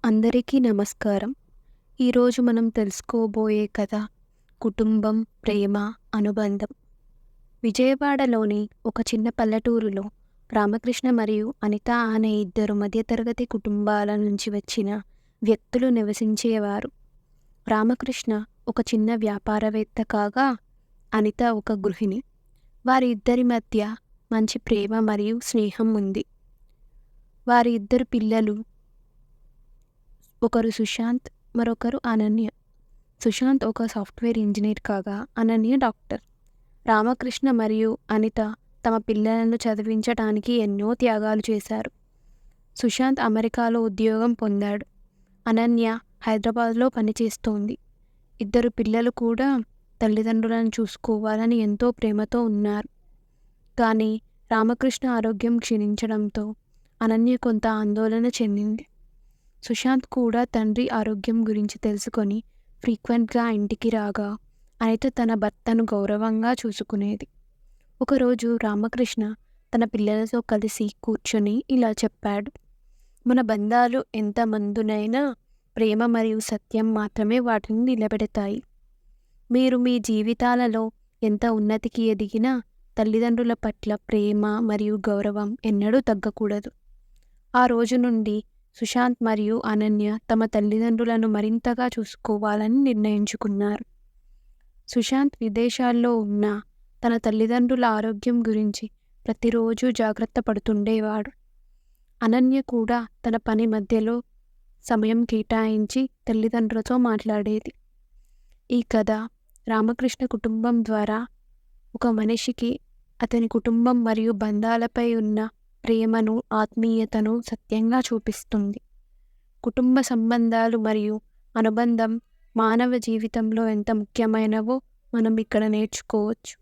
అందరికీ నమస్కారం. ఈరోజు మనం తెలుసుకోబోయే కథ కుటుంబం, ప్రేమ, అనుబంధం. విజయవాడలోని ఒక చిన్న పల్లెటూరులో రామకృష్ణ మరియు అనిత అనే ఇద్దరు మధ్యతరగతి కుటుంబాల నుంచి వచ్చిన వ్యక్తులు నివసించేవారు. రామకృష్ణ ఒక చిన్న వ్యాపారవేత్త కాగా, అనిత ఒక గృహిణి. వారి ఇద్దరి మధ్య మంచి ప్రేమ మరియు స్నేహం ఉంది. వారి ఇద్దరు పిల్లలు, ఒకరు సుశాంత్, మరొకరు అనన్య. సుశాంత్ ఒక సాఫ్ట్వేర్ ఇంజనీర్ కాగా, అనన్య డాక్టర్. రామకృష్ణ మరియు అనిత తమ పిల్లలను చదివించటానికి ఎన్నో త్యాగాలు చేశారు. సుశాంత్ అమెరికాలో ఉద్యోగం పొందాడు. అనన్య హైదరాబాద్లో పనిచేస్తోంది. ఇద్దరు పిల్లలు కూడా తల్లిదండ్రులను చూసుకోవాలని ఎంతో ప్రేమతో ఉన్నారు. కానీ రామకృష్ణ ఆరోగ్యం క్షీణించడంతో అనన్య కొంత ఆందోళన చెందింది. సుశాంత్ కూడా తండ్రి ఆరోగ్యం గురించి తెలుసుకొని ఫ్రీక్వెంట్గా ఇంటికి రాగా, అనిత తన భర్తను గౌరవంగా చూసుకునేది. ఒకరోజు రామకృష్ణ తన పిల్లలతో కలిసి కూర్చొని ఇలా చెప్పాడు: మన బంధాలు ఎంత మందునైనా ప్రేమ మరియు సత్యం మాత్రమే వాటిని నిలబెడతాయి. మీరు మీ జీవితాలలో ఎంత ఉన్నతికి ఎదిగినా తల్లిదండ్రుల పట్ల ప్రేమ మరియు గౌరవం ఎన్నడూ తగ్గకూడదు. ఆ రోజు నుండి సుశాంత్ మరియు అనన్య తమ తల్లిదండ్రులను మరింతగా చూసుకోవాలని నిర్ణయించుకున్నారు. సుశాంత్ విదేశాల్లో ఉన్న తన తల్లిదండ్రుల ఆరోగ్యం గురించి ప్రతిరోజు జాగ్రత్త పడుతుండేవాడు. అనన్య కూడా తన పని మధ్యలో సమయం కేటాయించి తల్లిదండ్రులతో మాట్లాడేది. ఈ కథ రామకృష్ణ కుటుంబం ద్వారా ఒక మనిషికి అతని కుటుంబం మరియు బంధాలపై ఉన్న ప్రేమను, ఆత్మీయతను సత్యంగా చూపిస్తుంది. కుటుంబ సంబంధాలు మరియు అనుబంధం మానవ జీవితంలో ఎంత ముఖ్యమైనవో మనం ఇక్కడ నేర్చుకోవచ్చు.